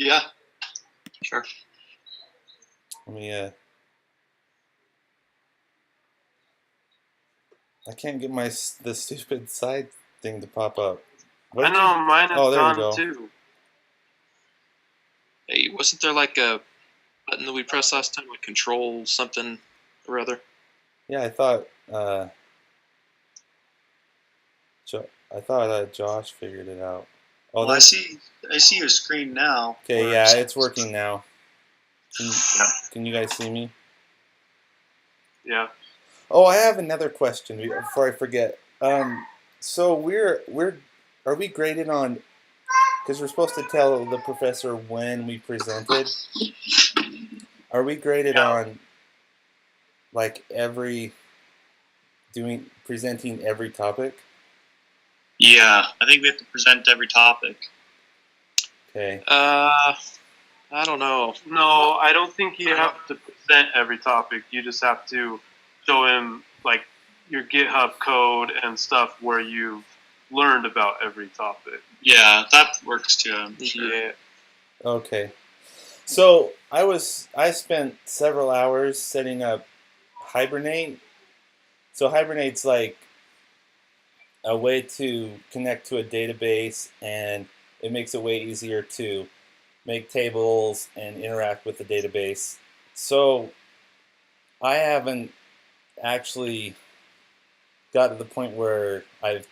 Yeah, sure. Let me, I can't get the stupid side thing to pop up. I know, mine is Oh, there you gone go. too. Hey, wasn't there like a button that we pressed last time, like control something or other? Yeah, I thought Josh figured it out. Oh, well, I see your screen now. Okay, yeah, it's working now. Can you guys see me? Yeah. Oh, I have another question before I forget. So are we graded on? Because we're supposed to tell the professor when we presented. Are we graded on like presenting every topic? Yeah, I think we have to present every topic. Okay. I don't know. No, I don't think you have to present every topic. You just have to show him like your GitHub code and stuff where you've learned about every topic. Yeah, that works too. I'm sure. Yeah. Okay. So I spent several hours setting up Hibernate. So Hibernate's like a way to connect to a database, and it makes it way easier to make tables and interact with the database. So I haven't actually got to the point where I've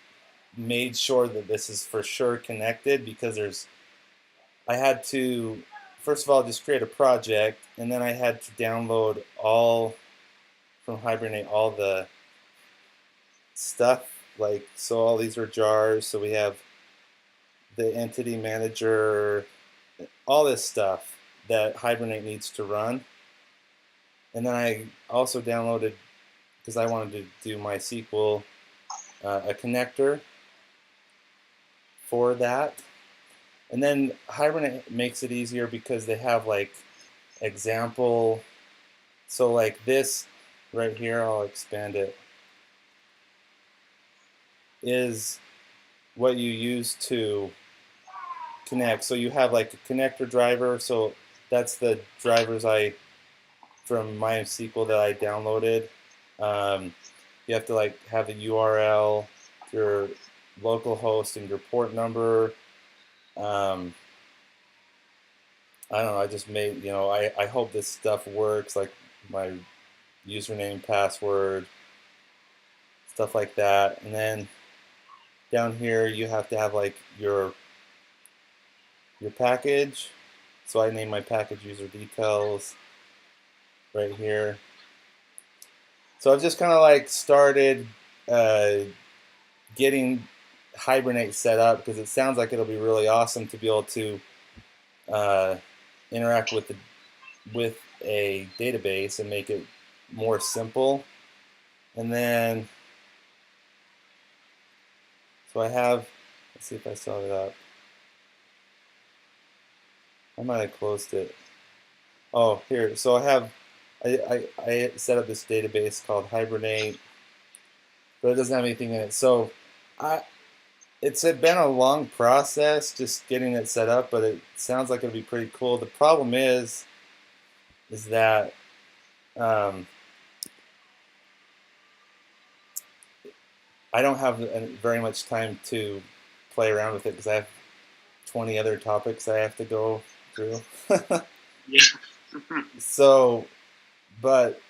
made sure that this is for sure connected, because I had to first of all just create a project, and then I had to download all from Hibernate all the stuff, like, so all these are jars, so we have the entity manager, all this stuff that Hibernate needs to run. And then I also downloaded, because I wanted to do MySQL, a connector for that. And then Hibernate makes it easier because they have like example. So like this right here, I'll expand it, is what you use to connect. So you have like a connector driver. So that's the drivers from MySQL that I downloaded. You have to like have a URL, your local host, and your port number. I don't know. I just made, I hope this stuff works, like my username, password, stuff like that. And then down here you have to have like your package. So I name my package user details right here. So I've just kind of like started getting Hibernate set up, because it sounds like it'll be really awesome to be able to interact with a database and make it more simple. And then, so I have, let's see if I saw it up. I might have closed it. Oh, here. So I set up this database called Hibernate, but it doesn't have anything in it. So it's been a long process just getting it set up, but it sounds like it'll be pretty cool. The problem is that I don't have very much time to play around with it, because I have 20 other topics I have to go through. Yeah. So, but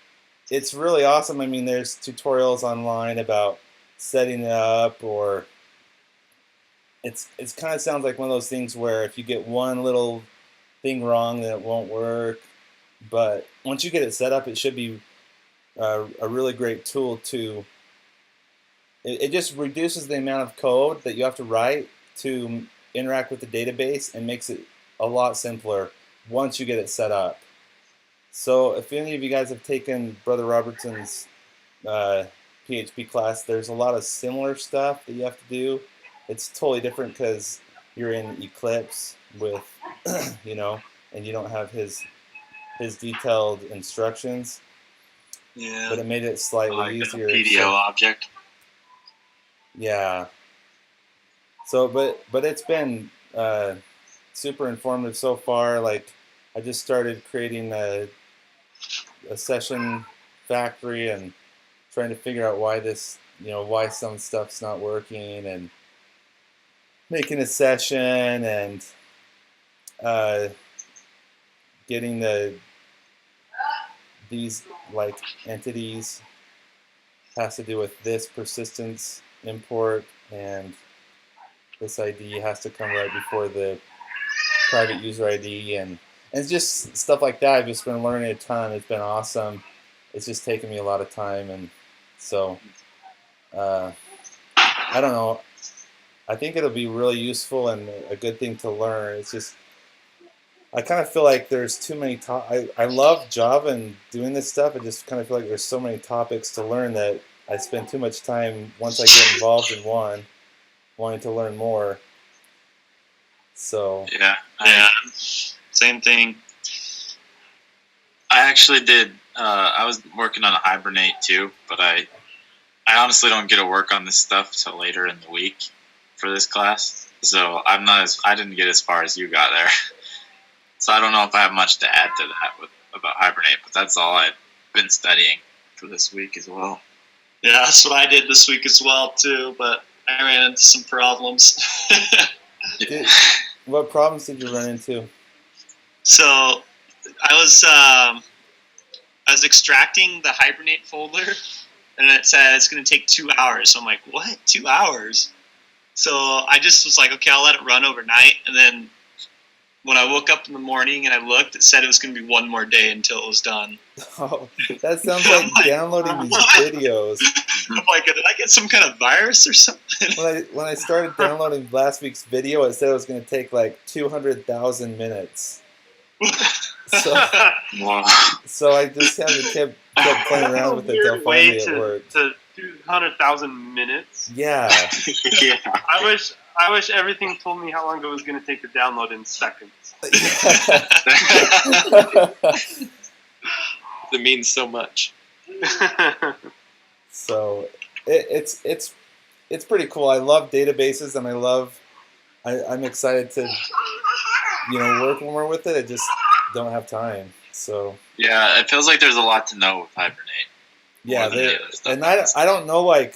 it's really awesome. I mean, there's tutorials online about setting it up, or it's kind of sounds like one of those things where if you get one little thing wrong, then it won't work. But once you get it set up, it should be a really great tool to. It just reduces the amount of code that you have to write to interact with the database, and makes it a lot simpler once you get it set up. So if any of you guys have taken Brother Robertson's PHP class, there's a lot of similar stuff that you have to do. It's totally different because you're in Eclipse with, and you don't have his detailed instructions. Yeah. But it made it slightly easier. The PDO object. Yeah. So, but it's been super informative so far. Like, I just started creating a session factory and trying to figure out why this, why some stuff's not working, and making a session and uh, getting these like entities has to do with this persistence import, and this ID has to come right before the private user ID, and it's just stuff like that. I've just been learning a ton. It's been awesome. It's just taken me a lot of time, and so I don't know. I think it'll be really useful and a good thing to learn. It's just I kind of feel like there's too many I love Java and doing this stuff. I just kind of feel like there's so many topics to learn that I spend too much time once I get involved in one, wanting to learn more. So yeah, same thing. I actually did. I was working on a Hibernate too, but I honestly don't get to work on this stuff till later in the week for this class. So I didn't get as far as you got there. So I don't know if I have much to add to that about Hibernate, but that's all I've been studying for this week as well. Yeah, that's what I did this week as well too, but I ran into some problems. What problems did you run into? So I was extracting the Hibernate folder, and it said it's going to take 2 hours. So I'm like, what? 2 hours? So I just was like, okay, I'll let it run overnight. And then when I woke up in the morning and I looked, it said it was going to be one more day until it was done. Oh, that sounds like downloading these videos. I'm like, did I get some kind of virus or something? When I started downloading last week's video, it said it was going to take like 200,000 minutes. So I just kept playing around with it until finally it worked. To 200,000 minutes. Yeah. Yeah. I wish everything told me how long it was going to take to download in seconds. It means so much. So it's pretty cool. I love databases, and I'm excited to work more with it. I just don't have time. So Yeah, it feels like there's a lot to know with Hibernate. Yeah, And I don't know, like,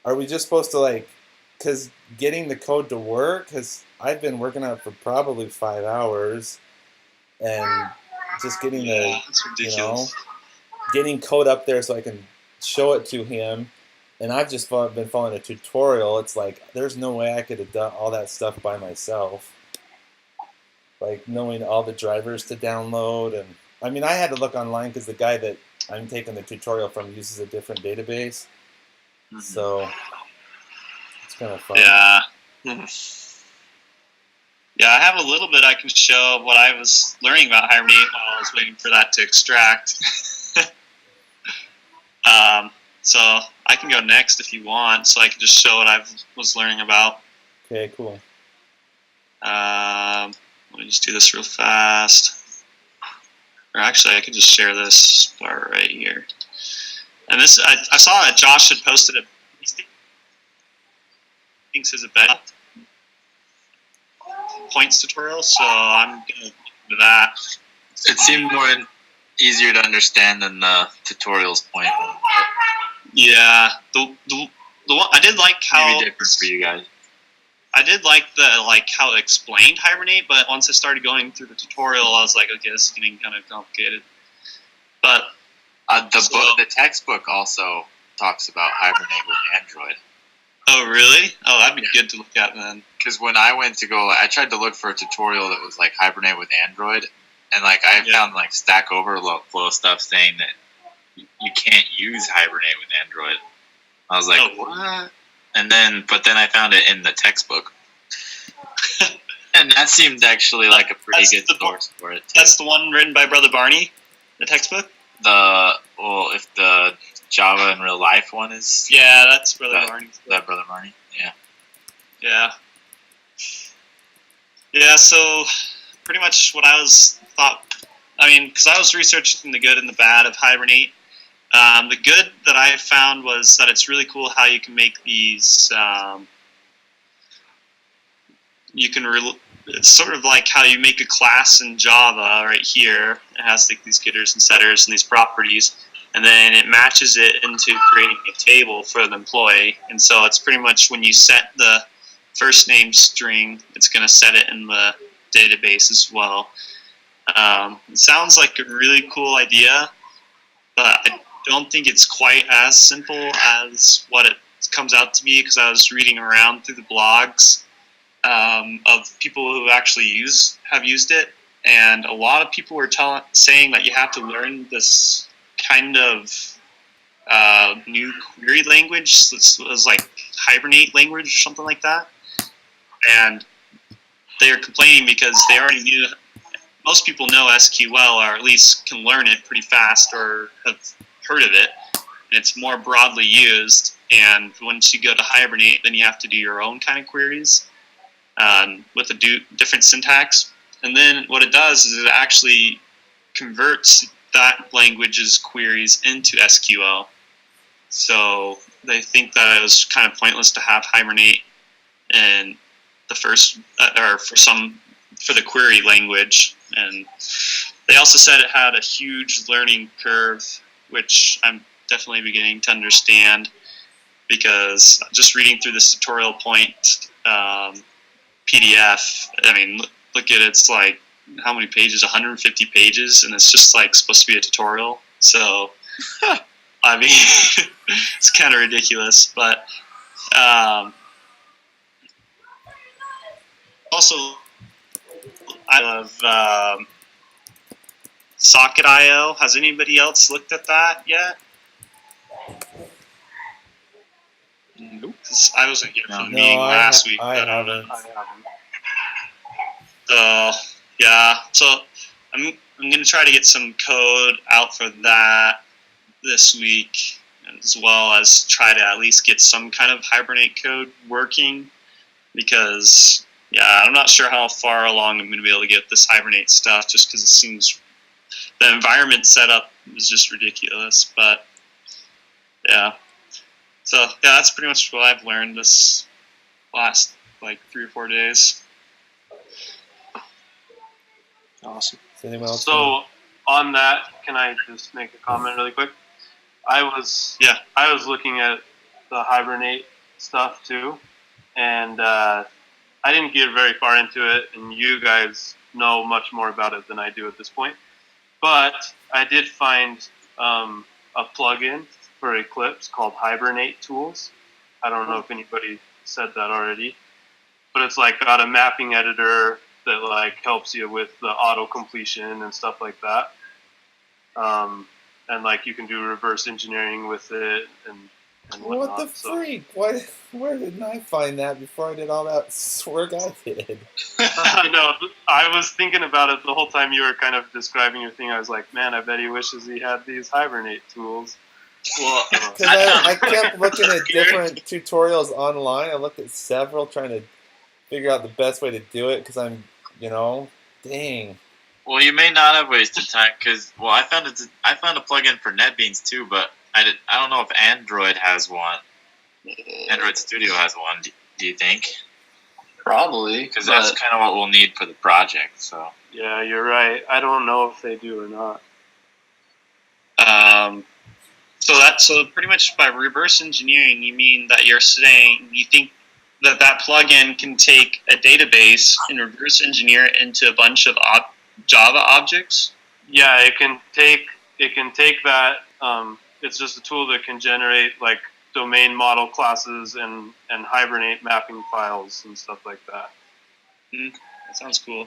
are we just supposed to, because getting the code to work, because I've been working on it for probably 5 hours, and just getting that's ridiculous. Getting code up there so I can show it to him, and I've just been following a tutorial. It's like, there's no way I could have done all that stuff by myself. Like, knowing all the drivers to download, and, I mean, I had to look online because the guy that I'm taking the tutorial from uses a different database, so it's kind of fun. Yeah. Yeah, I have a little bit I can show of what I was learning about Hibernate while I was waiting for that to extract. So I can go next if you want, so I can just show what I was learning about. Okay, cool. Let me just do this real fast. Or actually, I could just share this bar right here. And this, I saw that Josh had posted a, he thinks is a better points tutorial, so I'm going to do that. it seemed more easier to understand than the tutorials point. Yeah, the one I did like how Maybe different for you guys. I did like how it explained Hibernate, but once I started going through the tutorial, I was like, okay, this is getting kind of complicated. But the textbook also talks about Hibernate with Android. Oh, really? Oh, that'd be good to look at then. Because when I went to go, I tried to look for a tutorial that was like Hibernate with Android, and I found like Stack Overflow stuff saying that you can't use Hibernate with Android. I was like, what? But then I found it in the textbook, and that seemed actually like a pretty good source for it too. That's the one written by Brother Barney, the textbook. If the Java in real life one is, yeah, that's Brother Barney. That Brother Barney, yeah. So pretty much what I because I was researching the good and the bad of Hibernate. The good that I found was that it's really cool how you can make these. You can it's sort of like how you make a class in Java right here. It has like these getters and setters and these properties, and then it matches it into creating a table for the employee. And so it's pretty much when you set the first name string, it's going to set it in the database as well. It sounds like a really cool idea, but I don't think it's quite as simple as what it comes out to be, because I was reading around through the blogs of people who actually have used it, and a lot of people were saying that you have to learn this kind of new query language. This was like Hibernate language or something like that, and they are complaining because they already knew. Most people know SQL, or at least can learn it pretty fast, or have heard of it. And it's more broadly used. And once you go to Hibernate, then you have to do your own kind of queries with a different syntax. And then what it does is it actually converts that language's queries into SQL. So they think that it was kind of pointless to have Hibernate in the first, or for the query language. And they also said it had a huge learning curve, which I'm definitely beginning to understand, because just reading through this tutorial point PDF, I mean, look at it, it's like, how many pages? 150 pages, and it's just like supposed to be a tutorial. So, I mean, it's kind of ridiculous, but also, I love Socket.io. Has anybody else looked at that yet? Nope. I wasn't here for the meeting last week. I haven't. So yeah, so I'm gonna try to get some code out for that this week, as well as try to at least get some kind of Hibernate code working, because yeah, I'm not sure how far along I'm going to be able to get this Hibernate stuff, just because it seems the environment setup is just ridiculous. But yeah, so yeah, that's pretty much what I've learned this last like 3 or 4 days. Awesome. So on that, can I just make a comment really quick? I was looking at the Hibernate stuff too, and I didn't get very far into it, and you guys know much more about it than I do at this point. But I did find a plugin for Eclipse called Hibernate Tools. I don't know if anybody said that already, but it's like got a mapping editor that like helps you with the auto completion and stuff like that. And like you can do reverse engineering with it and whatnot. What the freak? Where didn't I find that before I did all that work I did? I know. I was thinking about it the whole time you were kind of describing your thing. I was like, man, I bet he wishes he had these Hibernate tools. Well, Because I kept looking at different tutorials online. I looked at several trying to figure out the best way to do it, because I'm, dang. well, you may not have wasted time, because I found a plugin for NetBeans too, but I don't know if Android has one. Android Studio has one. Do you think? Probably, Because that's kind of what we'll need for the project. So Yeah, you're right. I don't know if they do or not. So pretty much by reverse engineering, you mean that you're saying you think that plugin can take a database and reverse engineer it into a bunch of Java objects? Yeah, it can take that. It's just a tool that can generate like domain model classes and Hibernate mapping files and stuff like that. That sounds cool.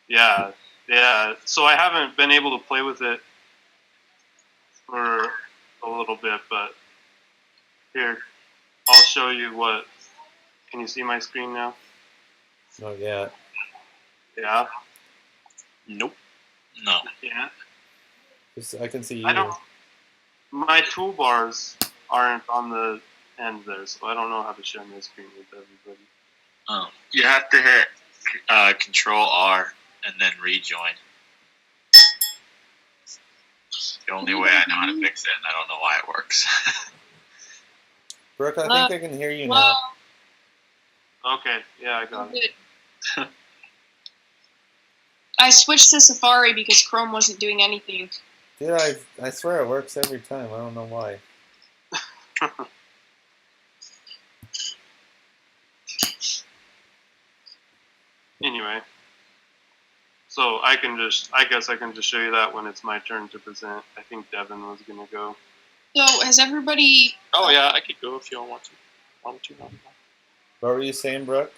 Yeah. So I haven't been able to play with it for a little bit, but here, I'll show you what. Can you see my screen now? Not yet. Yeah. Nope. no. Yeah. I can see you. I don't. My toolbars aren't on the end there, so I don't know how to share my screen with everybody. Oh, you have to hit Control R and then rejoin. It's the only way I know how to fix it, and I don't know why it works. Brooke, I think I can hear you now. Okay. Yeah, I got it. I switched to Safari because Chrome wasn't doing anything. Dude, I swear it works every time. I don't know why. Anyway, so I guess I can just show you that when it's my turn to present. I think Devin was gonna go. So has everybody? Oh yeah, I could go if y'all want to. What were you saying, Brooke?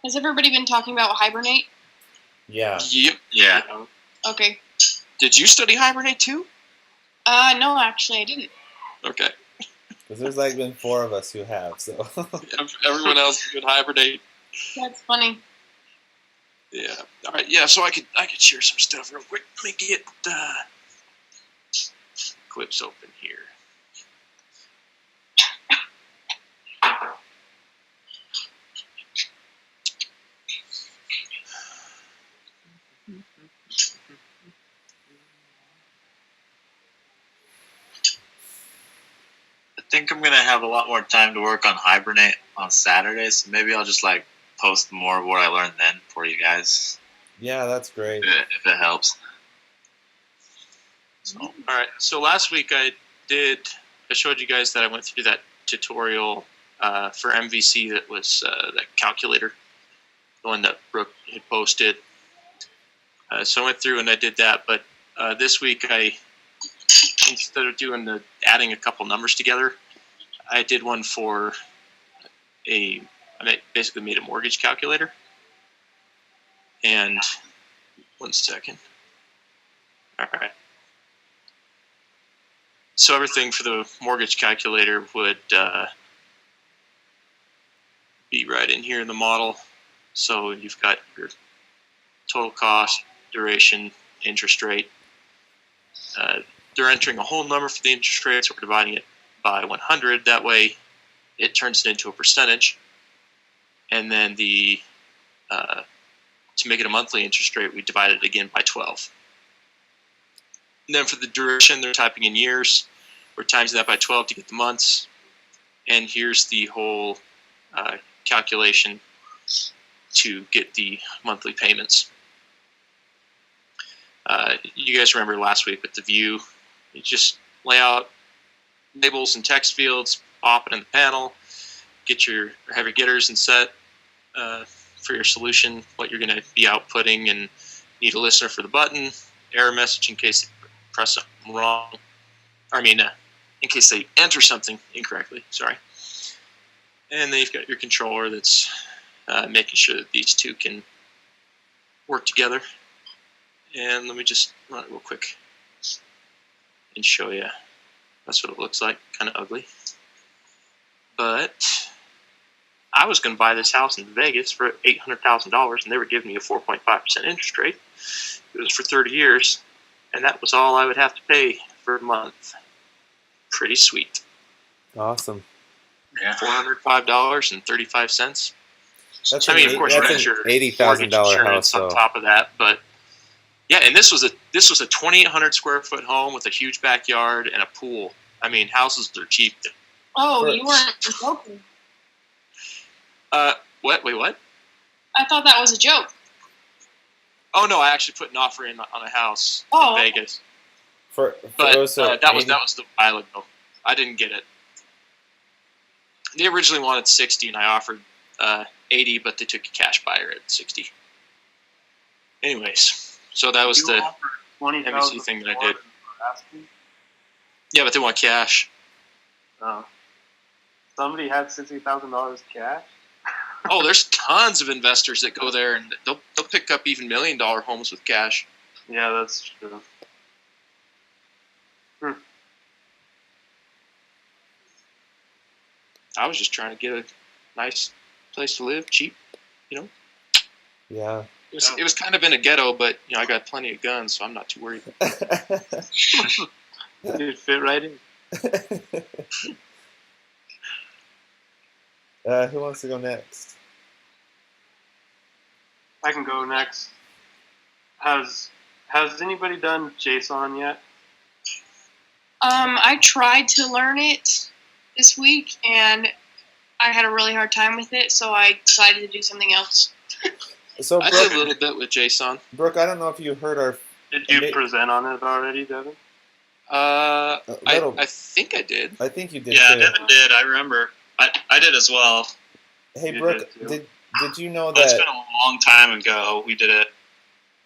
Has everybody been talking about Hibernate? Yeah. Yep. Yeah. Okay. Did you study Hibernate too? No, actually, I didn't. Okay. Because there's like been 4 of us who have, so. Everyone else could Hibernate. That's funny. Yeah. All right. Yeah. So I could share some stuff real quick. Let me get clips open here. I think I'm gonna have a lot more time to work on Hibernate on Saturdays, so maybe I'll just like post more of what I learned then for you guys, Yeah, that's great. if it helps. So, all right. So last week I showed you guys that I went through that tutorial for MVC that was that calculator, the one that Brooke had posted. So I went through and I did that, but this week instead of doing adding a couple numbers together, I did one for basically made a mortgage calculator. And 1 second. All right. So everything for the mortgage calculator would be right in here in the model. So you've got your total cost, duration, interest rate. They're entering a whole number for the interest rate, so we're dividing it by 100. That way it turns it into a percentage. And then to make it a monthly interest rate, we divide it again by 12. And then for the duration, they're typing in years. We're timesing that by 12 to get the months. And here's the whole calculation to get the monthly payments. You guys remember last week with the view, you just lay out labels and text fields, pop it in the panel, have your getters and set for your solution, what you're going to be outputting, and need a listener for the button, error message in case they press something wrong. In case they enter something incorrectly, sorry. And then you've got your controller that's making sure that these two can work together. And let me just run it real quick and show you. That's what it looks like, kind of ugly. But I was going to buy this house in Vegas for $800,000, and they were giving me a 4.5% interest rate. It was for 30 years, and that was all I would have to pay for a month. Pretty sweet. Awesome. Yeah. $405.35. That's of course, you got your $80,000 house on top of that, but yeah, and this was a 2,800 square foot home with a huge backyard and a pool. I mean, houses are cheap. Oh, you weren't joking. What? Wait, what? I thought that was a joke. Oh no, I actually put an offer in on a house Oh. in Vegas, but that was a while ago. I didn't get it. They originally wanted 60, and I offered 80, but they took a cash buyer at 60. Anyways, so that was the MVC thing that I did. Yeah, but they want cash. Oh. Somebody had $60,000 cash? Oh, there's tons of investors that go there, and they'll pick up even $1 million homes with cash. Yeah, that's true. I was just trying to get a nice place to live, cheap, Yeah. It was kind of in a ghetto, but I got plenty of guns, so I'm not too worried. You'd fit right in. Who wants to go next? I can go next. Has anybody done JSON yet? I tried to learn it this week, and I had a really hard time with it, so I decided to do something else. So I did a little bit with JSON. Brooke, I don't know if you heard our. Did you present on it already, Devin? I think I did. I think you did. Yeah, too. Devin did. I remember. I did as well. Hey, You Brooke, did did you know But it's that been a long time ago. We did it.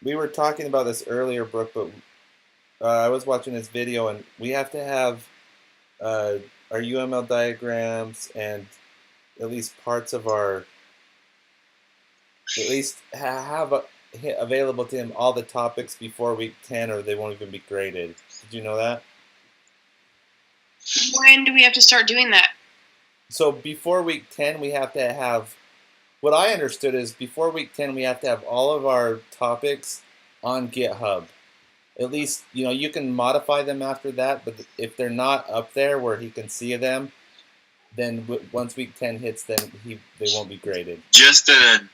we were talking about this earlier, Brooke? But I was watching this video, and we have to have our UML diagrams and at least parts of our, at least have available to him all the topics before week 10, or they won't even be graded. Did you know that? When do we have to start doing that? So before week 10, we have to have, what I understood is before week 10, we have to have all of our topics on GitHub. At least, you can modify them after that, but if they're not up there where he can see them, then once week 10 hits, then they won't be graded. Just an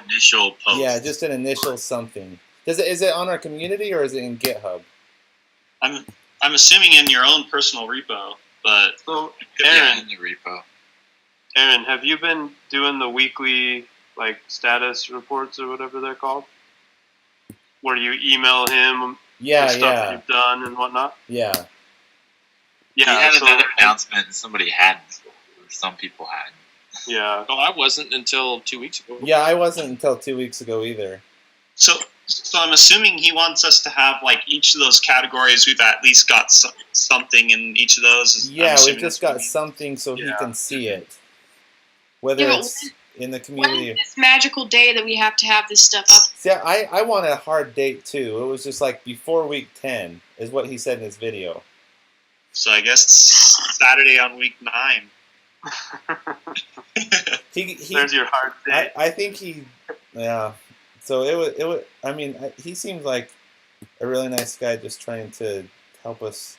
initial post. Yeah, just an initial something. Is it on our community or is it in GitHub? I'm assuming in your own personal repo, but So, Yeah, in the repo. Aaron, have you been doing the weekly status reports or whatever they're called, where you email him Yeah, the stuff you've done and whatnot? yeah. Yeah, he had so, another announcement and somebody hadn't. Or some people hadn't. Yeah. Oh, I wasn't until 2 weeks ago. Yeah, I wasn't until 2 weeks ago either. so I'm assuming he wants us to have each of those categories. We've at least got something in each of those. Yeah, we just got something so he Yeah. can see it. Whether Yeah, it's in the When community. is this magical day that we have to have this stuff up? See, I want a hard date too. It was just before week 10 is what he said in his video. So I guess Saturday on week 9. There's your hard day. I think yeah. So it was. I mean, he seems like a really nice guy, just trying to help us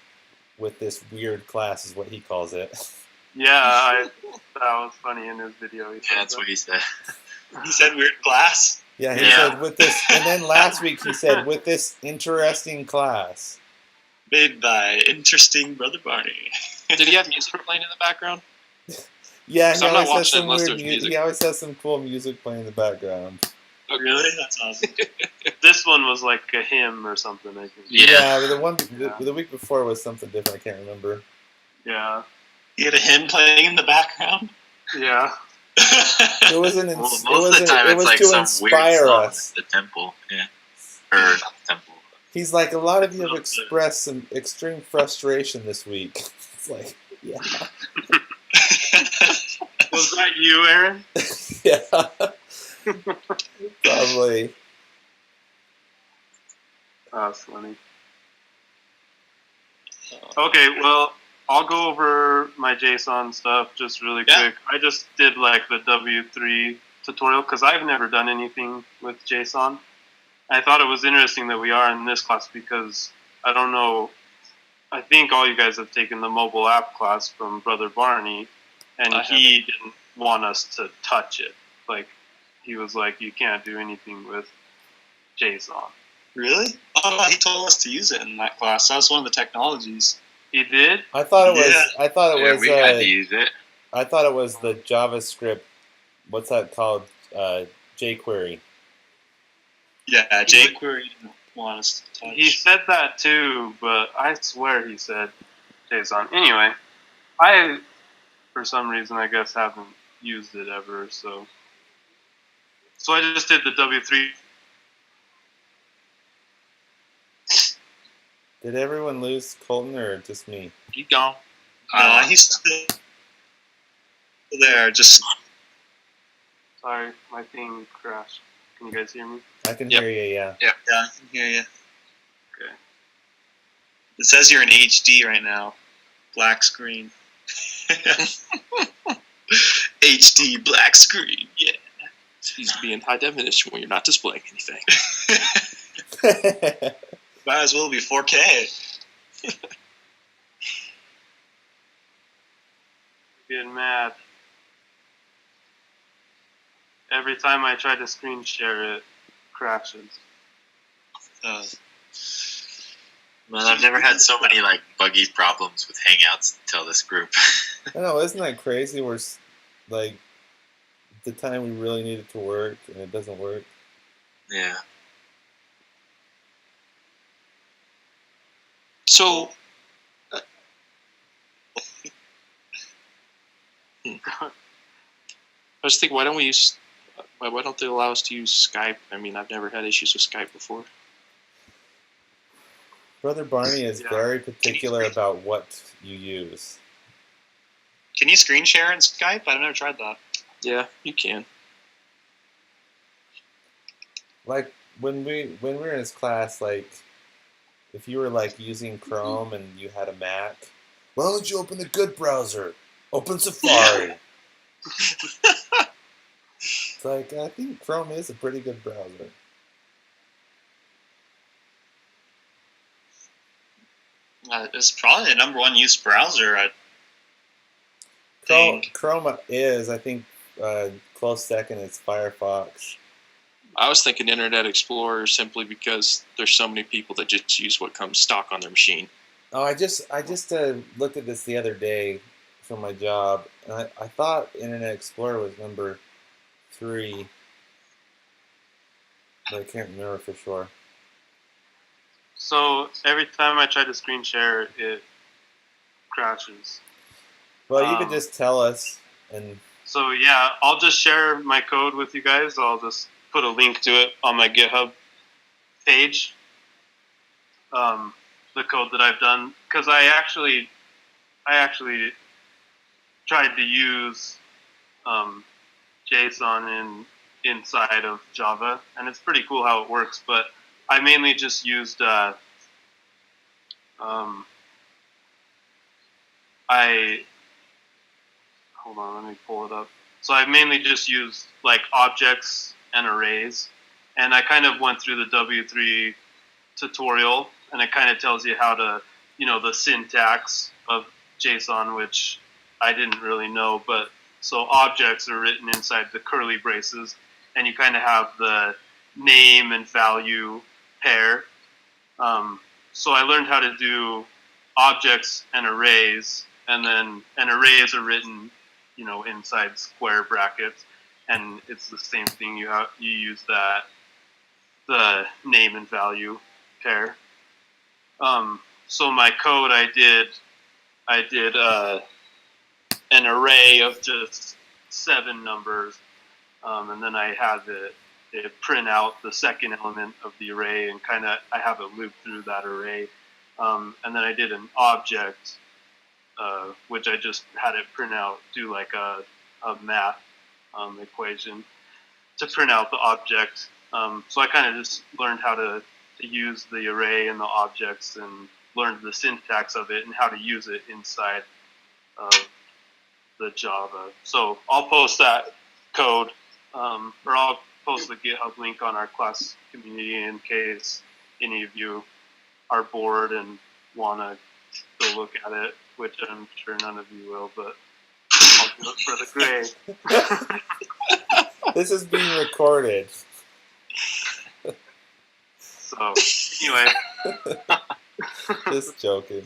with this weird class, is what he calls it. Yeah, that was funny in his video. Yeah, that's what he said. He said weird class. Yeah, he Yeah. said with this, and then last week he said with this interesting class. Made by interesting Brother Barney. Did he have music playing in the background? Yeah, So he I'm not always has watching some unless weird there's music. He always has some cool music playing in the background. Oh, really? That's awesome. This one was like a hymn or something, I think. Yeah. But the week before was something different. I can't remember. Yeah. He had a hymn playing in the background. Yeah. It was an. Well, most it was of the time it it's was to some weird inspire song us. at the temple. Yeah. Or not the temple. He's like, a lot of you have expressed some extreme frustration this week. It's like, yeah. Was that you, Aaron? Yeah. Probably. That's funny. Okay, well, I'll go over my JSON stuff just really quick. I just did the W3 tutorial because I've never done anything with JSON. I thought it was interesting that we are in this class because I don't know. I think all you guys have taken the mobile app class from Brother Barney, and he didn't want us to touch it. He was like, you can't do anything with JSON. Really? Oh, he told us to use it in that class. That was one of the technologies. He did? I thought it was. Yeah. I thought it Yeah, was. we had to use it. I thought it was the JavaScript. What's that called? jQuery. Yeah, jQuery didn't want us to touch. He said that too, but I swear he said JSON. Anyway, I, for some reason, I guess haven't used it ever, so I just did the W3. Did everyone lose Colton or just me? He gone. He's still there. Just Sorry, my thing crashed. Can you guys hear me? I can Yep. hear you. Yeah. yeah, I can hear you. Okay. It says you're in HD right now. Black screen. HD black screen. Yeah. It's easy to be in high definition when you're not displaying anything. Might as well be 4K. Getting mad. Every time I try to screen share, it crashes. Man, I've never had so many buggy problems with Hangouts until this group. I know, isn't that crazy? We're the time we really need it to work and it doesn't work. Yeah. So, I was thinking, why don't we use? Why don't they allow us to use Skype? I mean, I've never had issues with Skype before. Brother Barney is Yeah. very particular about what you use. Can you screen share in Skype? I've never tried that. Yeah, you can. Like when we were in his class, like if you were like using Chrome and you had a Mac, why don't you open the good browser? Open Safari. It's like, I think Chrome is a pretty good browser. It's probably the number one used browser. I think. Chrome is, I think, close second is Firefox. I was thinking Internet Explorer simply because there's so many people that just use what comes stock on their machine. Oh, I just looked at this the other day for my job, and I thought Internet Explorer was number 3, but I can't remember for sure. So every time I try to screen share, it crashes. Well, you could just tell us, and So yeah, I'll just share my code with you guys. I'll just put a link to it on my GitHub page. The code that I've done, because I actually tried to use JSON inside of Java, and it's pretty cool how it works. But I mainly just used hold on, let me pull it up. So I mainly just used like objects and arrays, and I kind of went through the W3 tutorial, and it kind of tells you how to, the syntax of JSON, which I didn't really know. But so objects are written inside the curly braces, and you kind of have the name and value pair. So I learned how to do objects and arrays, and arrays are written, inside square brackets, and it's the same thing. You use the name and value pair. So my code, I did an array of just 7 numbers, and then I had it print out the second element of the array, and I have it loop through that array, and then I did an object, which I just had it print out, do like a math equation to print out the object. So I kind of just learned how to use the array and the objects, and learned the syntax of it and how to use it inside of the Java. So I'll post that code, or I'll post the GitHub link on our class community in case any of you are bored and want to go look at it, which I'm sure none of you will, but I'll do it for the grade. this is being recorded. So anyway, Just joking.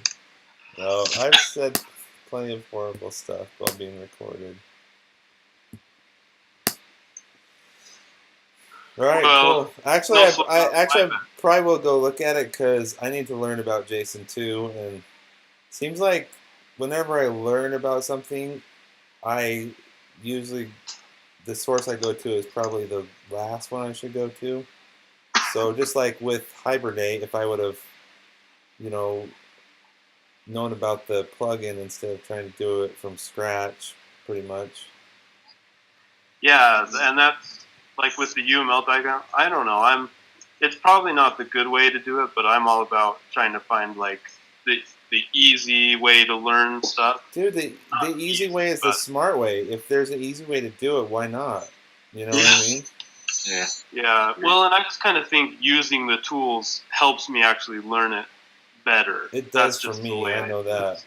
No, I've said plenty of horrible stuff while being recorded. All right, cool. Actually, I probably will go look at it because I need to learn about JSON too. And it seems like whenever I learn about something, I usually the source I go to is probably the last one I should go to. So just like with Hibernate, if I would have, known about the plugin instead of trying to do it from scratch, pretty much. Yeah, and that's like with the UML diagram. I don't know. It's probably not the good way to do it, but I'm all about trying to find like the easy way to learn stuff. Dude, the easy way is the smart way. If there's an easy way to do it, why not? You know what I mean? Yeah. Yeah. Well, and I just kind of think using the tools helps me actually learn it better. It does for me. I know that.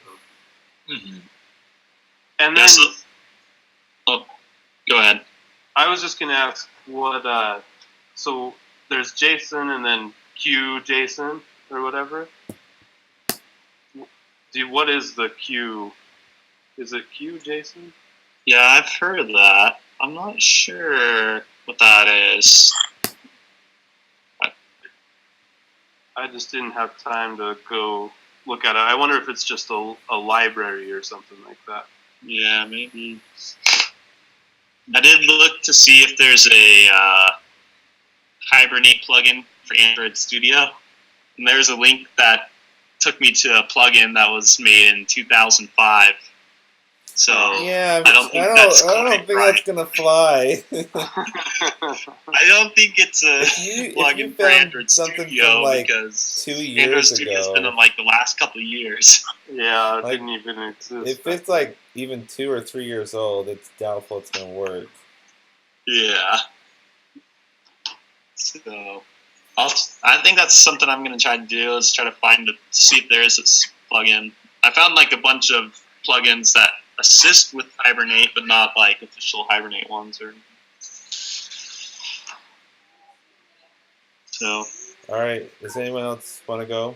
Mm-hmm. And then, go ahead. I was just gonna ask what. So there's JSON and then Q JSON or whatever. What is the Q? Is it Q JSON? Yeah, I've heard of that. I'm not sure what that is. I just didn't have time to go look at it. I wonder if it's just a library or something like that. Yeah, maybe. I did look to see if there's a Hibernate plugin for Android Studio, and there's a link that took me to a plugin that was made in 2005. So Yeah, I don't think that's quite think right. that's gonna fly. I don't think it's a if you plugin for found Android something Studio from like because 2 Android years Studio's ago, been in like the last couple of years. Yeah, it Like, didn't even exist. if it's like even 2 or 3 years old, it's doubtful it's gonna work. Yeah. So I think that's something I'm going to try to do is try to see if there is this plugin. I found like a bunch of plugins that assist with Hibernate, but not like official Hibernate ones or. So. All right, does anyone else want to go?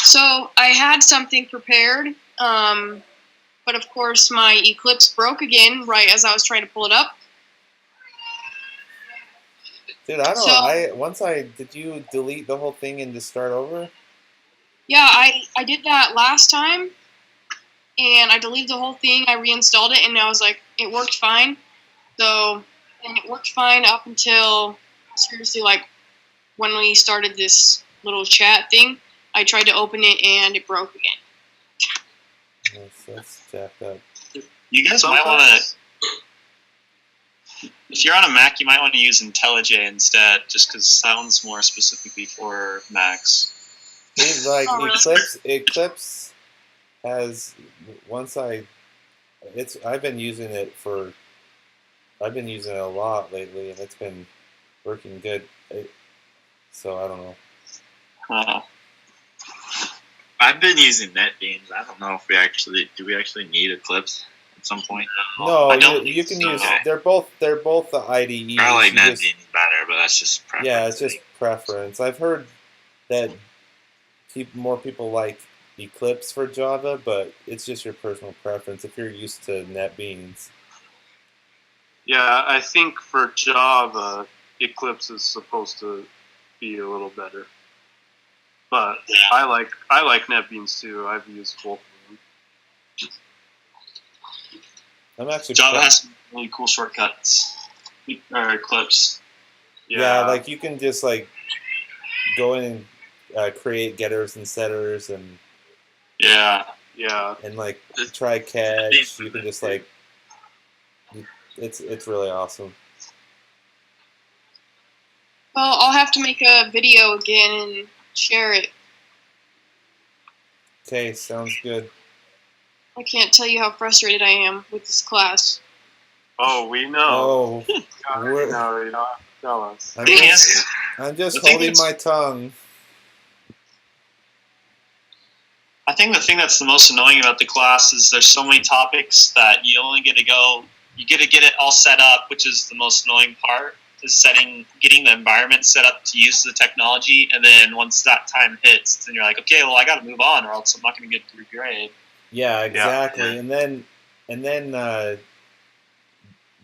So I had something prepared, but of course my Eclipse broke again right as I was trying to pull it up. Dude, I don't. So- Did you delete the whole thing and just start over? Yeah, I did that last time, and I deleted the whole thing. I reinstalled it, and I was like, it worked fine. So, and it worked fine up until seriously like when we started this little chat thing. I tried to open it, and it broke again. That's jacked up. You guys might want to. If you're on a Mac, you might want to use IntelliJ instead, just because that one's more specifically for Macs. Dude, like Oh, really? Eclipse has I've been using it a lot lately, and it's been working good. So I don't know. I've been using NetBeans. I don't know if we actually need Eclipse at some point. No, I don't you can think so. use. They're both the IDEs. I like You just- NetBeans better, but that's just preference. Yeah, it's just preference. I've heard that more people like Eclipse for Java, but it's just your personal preference if you're used to NetBeans. Yeah, I think for Java, Eclipse is supposed to be a little better. But Yeah. I like NetBeans too. I've used both of them. I'm actually Java has some really cool shortcuts or Eclipse. yeah, like you can just like go in and create getters and setters and Yeah. like try catch. You can just like it's really awesome. Well, I'll have to make a video again and share it. Okay, sounds good. I can't tell you how frustrated I am with this class. Oh, we know. Oh, We already know. You don't have to tell us. I'm Thing just, is, I'm just the thing holding is- my tongue. I think the thing that's the most annoying about the class is there's so many topics that you only get to get it all set up, which is the most annoying part, is getting the environment set up to use the technology, and then once that time hits, then you're like, okay, well, I got to move on, or else I'm not going to get a good grade. Yeah, exactly. Yeah. And then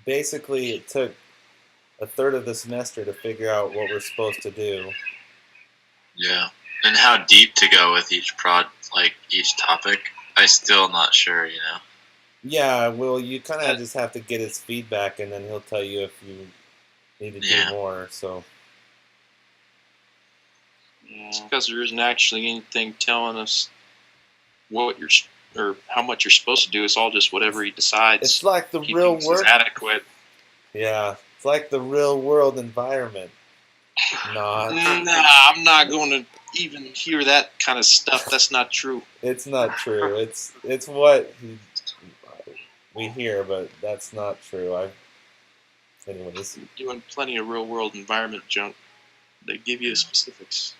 basically it took a third of the semester to figure out what we're supposed to do. Yeah, and how deep to go with each each topic, I still not sure. Yeah, well, you kind of just have to get his feedback, and then he'll tell you if you need to do more. So Yeah. It's because there isn't actually anything telling us or how much you're supposed to do. It's all just whatever he decides. it's like the he real thinks is world. adequate. Yeah, it's like the real world environment. Not. Nah, I'm not going to even hear that kind of stuff. That's not true. It's not true. It's what we hear, but that's not true. Anyways. Doing plenty of real world environment junk. They give you the specifics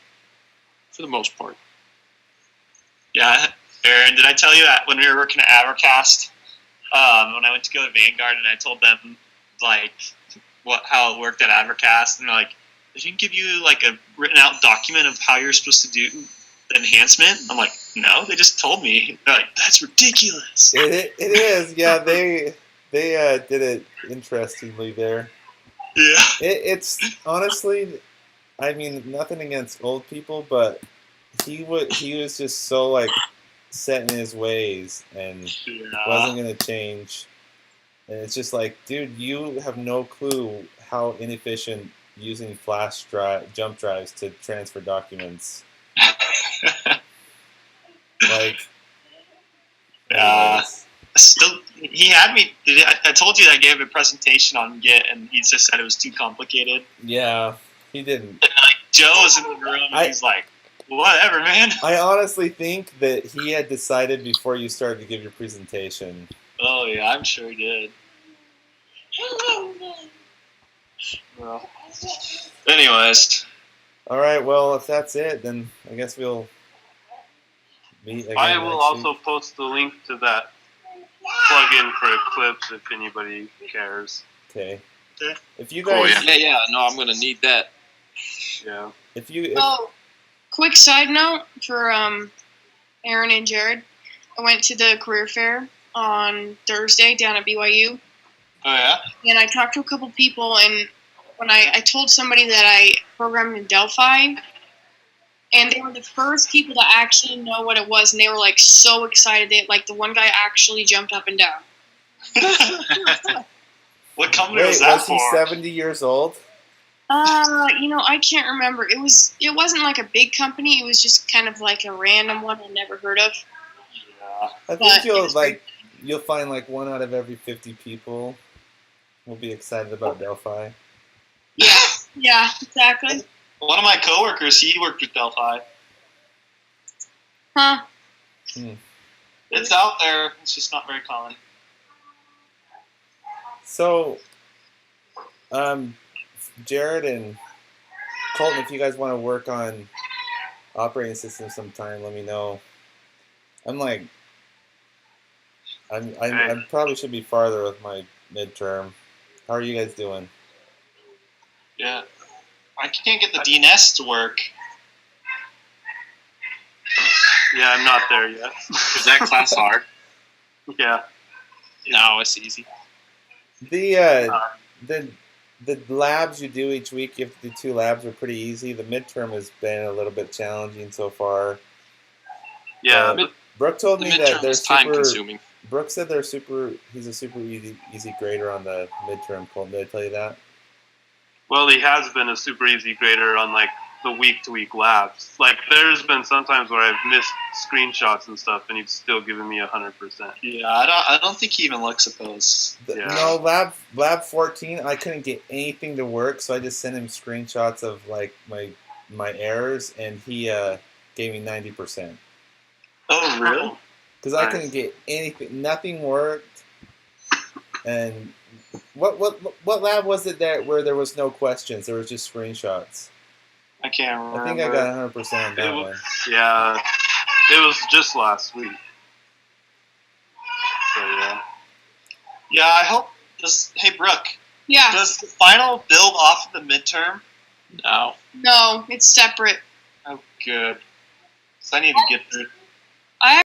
for the most part. Yeah, Aaron, did I tell you that when we were working at Abercast, when I went to go to Vanguard and I told them like how it worked at Abercast, and they're like, they didn't give you like a written out document of how you're supposed to do the enhancement? I'm like, no, they just told me. They're like, that's ridiculous. It is. Yeah, they did it interestingly there. Yeah. It's honestly, I mean, nothing against old people, but he was just so like set in his ways and wasn't gonna change. And it's just like, dude, you have no clue how inefficient using jump drives to transfer documents. Like, anyways. Still, he had me. I told you that I gave him a presentation on Git, and he just said it was too complicated. Yeah, he didn't. And like Joe was in the room, and he's like, "Whatever, man." I honestly think that he had decided before you started to give your presentation. Oh yeah, I'm sure he did. Well, anyways. All right. Well, if that's it, then I guess we'll meet again. I will also week. post the link to that plugin for Eclipse if anybody cares. Okay. Okay. If you guys, Yeah. No, I'm gonna need that. Yeah. Oh, quick side note for Aaron and Jared. I went to the career fair on Thursday down at BYU. Oh yeah. And I talked to a couple people, and when I told somebody that I programmed in Delphi, and they were the first people to actually know what it was, and they were like so excited. Like the one guy actually jumped up and down. What company wait, was that was he for? 70 years old? I can't remember. It wasn't like a big company. It was just kind of like a random one I never heard of. Yeah. I think you'll find like 1 out of every 50 people will be excited about Delphi. Yeah, exactly. One of my coworkers, he worked with Delphi. Huh. It's out there. It's just not very common. So, Jared and Colton, if you guys want to work on operating systems sometime, let me know. I probably should be farther with my midterm. How are you guys doing? Yeah. I can't get the DNS to work. Yeah, I'm not there yet. Is that class hard? Yeah. No, it's easy. The labs you do each week, you have to do 2 labs, are pretty easy. The midterm has been a little bit challenging so far. Yeah. Brooke told me that they're time consuming. Brooke said he's a super easy grader on the midterm. Colton, did I tell you that? Well, he has been a super easy grader on like the week-to-week labs. Like there's been sometimes where I've missed screenshots and stuff, and he's still giving me 100%. Yeah, I don't think he even looks at those. No, lab 14, I couldn't get anything to work, so I just sent him screenshots of like my errors, and he gave me 90%. Oh, really? Because I couldn't get anything, nothing worked. And what lab was it where there was no questions? There was just screenshots. I can't remember. I think I got 100% on that one. Yeah, it was just last week. So yeah. Yeah, I hope. Hey, Brooke. Yeah. Does the final build off of the midterm? No. No, it's separate. Oh, good. So I need to get through.